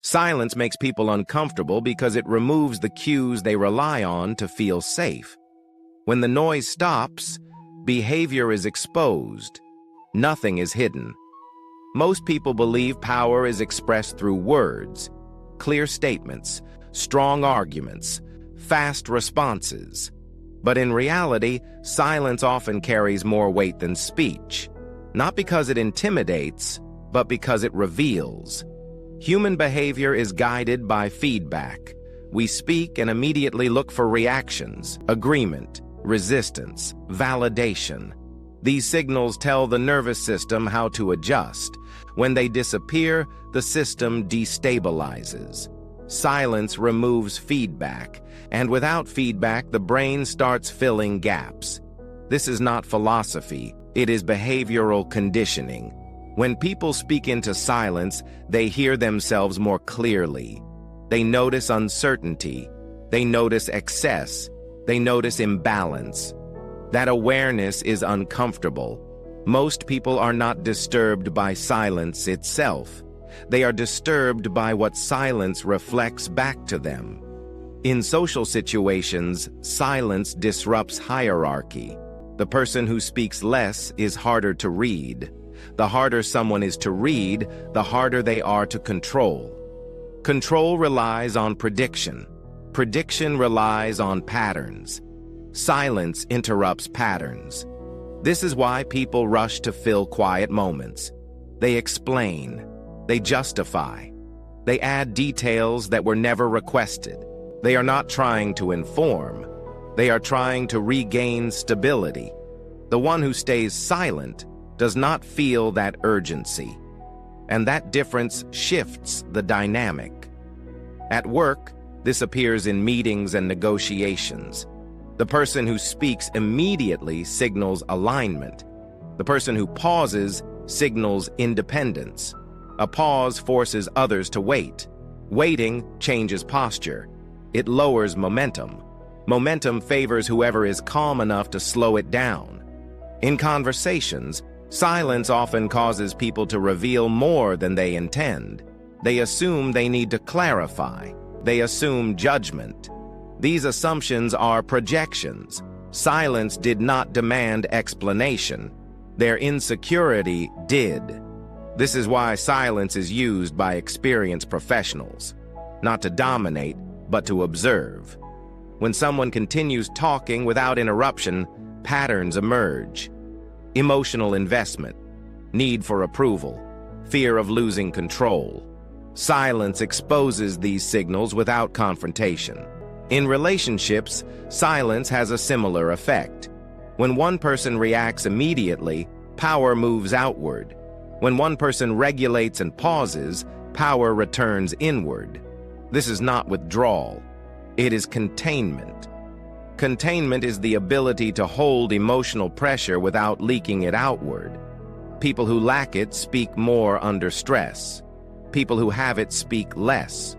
Silence makes people uncomfortable because it removes the cues they rely on to feel safe. When the noise stops, behavior is exposed. Nothing is hidden. Most people believe power is expressed through words, clear statements, strong arguments, fast responses. But in reality, silence often carries more weight than speech, not because it intimidates, but because it reveals. Human behavior is guided by feedback. We speak and immediately look for reactions, agreement, resistance, validation. These signals tell the nervous system how to adjust. When they disappear, the system destabilizes. Silence removes feedback, and without feedback, the brain starts filling gaps. This is not philosophy, it is behavioral conditioning. When people speak into silence, they hear themselves more clearly. They notice uncertainty. They notice excess. They notice imbalance. That awareness is uncomfortable. Most people are not disturbed by silence itself. They are disturbed by what silence reflects back to them. In social situations, silence disrupts hierarchy. The person who speaks less is harder to read. The harder someone is to read, the harder they are to control. Control relies on prediction. Prediction relies on patterns. Silence interrupts patterns. This is why people rush to fill quiet moments. They explain. They justify. They add details that were never requested. They are not trying to inform. They are trying to regain stability. The one who stays silent does not feel that urgency. And that difference shifts the dynamic. At work, this appears in meetings and negotiations. The person who speaks immediately signals alignment. The person who pauses signals independence. A pause forces others to wait. Waiting changes posture. It lowers momentum. Momentum favors whoever is calm enough to slow it down. In conversations, silence often causes people to reveal more than they intend. They assume they need to clarify. They assume judgment. These assumptions are projections. Silence did not demand explanation. Their insecurity did. This is why silence is used by experienced professionals, not to dominate, but to observe. When someone continues talking without interruption, patterns emerge. Emotional investment, need for approval, fear of losing control. Silence exposes these signals without confrontation. In relationships, silence has a similar effect. When one person reacts immediately, power moves outward. When one person regulates and pauses, power returns inward. This is not withdrawal. It is containment. Containment is the ability to hold emotional pressure without leaking it outward. People who lack it speak more under stress. People who have it speak less.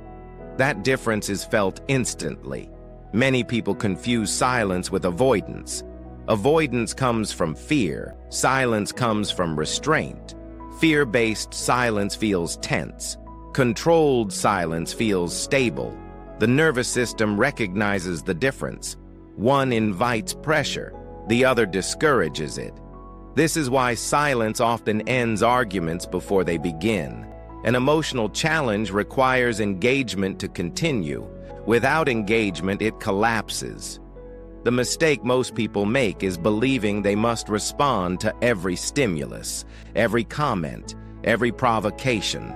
That difference is felt instantly. Many people confuse silence with avoidance. Avoidance comes from fear. Silence comes from restraint. Fear-based silence feels tense. Controlled silence feels stable. The nervous system recognizes the difference. One invites pressure, the other discourages it. This is why silence often ends arguments before they begin. An emotional challenge requires engagement to continue. Without engagement, it collapses. The mistake most people make is believing they must respond to every stimulus, every comment, every provocation.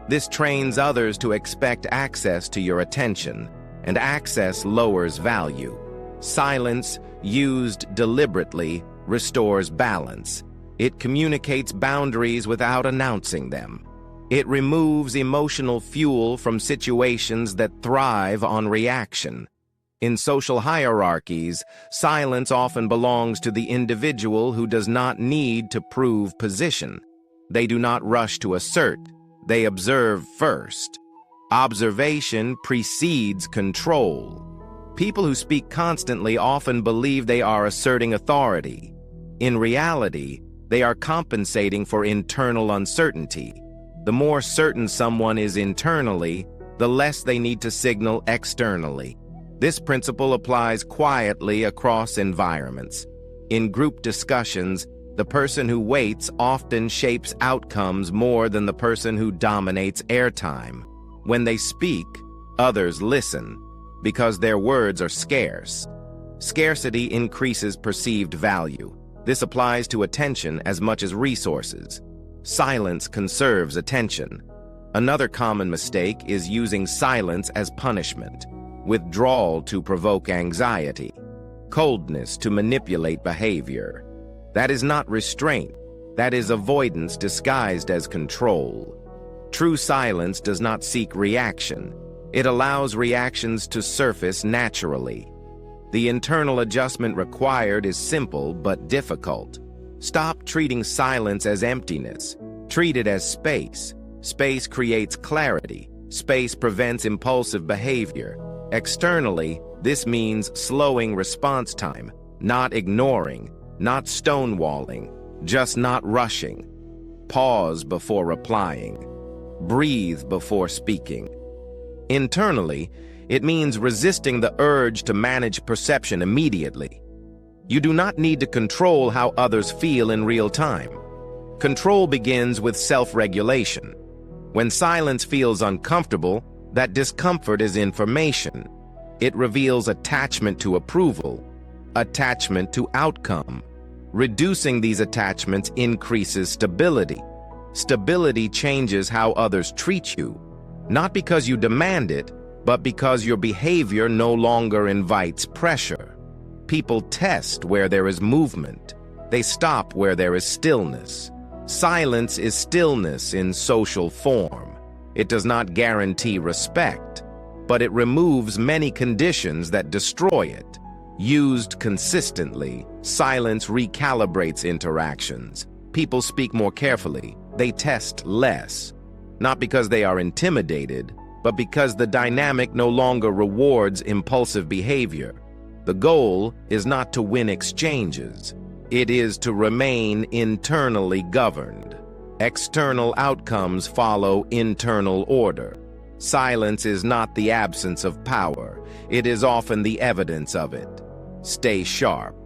This trains others to expect access to your attention, and access lowers value. Silence, used deliberately, restores balance. It communicates boundaries without announcing them. It removes emotional fuel from situations that thrive on reaction. In social hierarchies, silence often belongs to the individual who does not need to prove position. They do not rush to assert. They observe first. Observation precedes control. People who speak constantly often believe they are asserting authority. In reality, they are compensating for internal uncertainty. The more certain someone is internally, the less they need to signal externally. This principle applies quietly across environments. In group discussions, the person who waits often shapes outcomes more than the person who dominates airtime. When they speak, others listen, because their words are scarce. Scarcity increases perceived value. This applies to attention as much as resources. Silence conserves attention. Another common mistake is using silence as punishment, withdrawal to provoke anxiety, coldness to manipulate behavior. That is not restraint. That is avoidance disguised as control. True silence does not seek reaction. It allows reactions to surface naturally. The internal adjustment required is simple but difficult. Stop treating silence as emptiness. Treat it as space. Space creates clarity. Space prevents impulsive behavior. Externally, this means slowing response time, not ignoring, not stonewalling, just not rushing. Pause before replying. Breathe before speaking. Internally, it means resisting the urge to manage perception immediately. You do not need to control how others feel in real time. Control begins with self-regulation. When silence feels uncomfortable, that discomfort is information. It reveals attachment to approval, attachment to outcome. Reducing these attachments increases stability. Stability changes how others treat you, not because you demand it, but because your behavior no longer invites pressure. People test where there is movement. They stop where there is stillness. Silence is stillness in social form. It does not guarantee respect, but it removes many conditions that destroy it. Used consistently, silence recalibrates interactions. People speak more carefully. They test less, not because they are intimidated, but because the dynamic no longer rewards impulsive behavior. The goal is not to win exchanges. It is to remain internally governed. External outcomes follow internal order. Silence is not the absence of power. It is often the evidence of it. Stay sharp.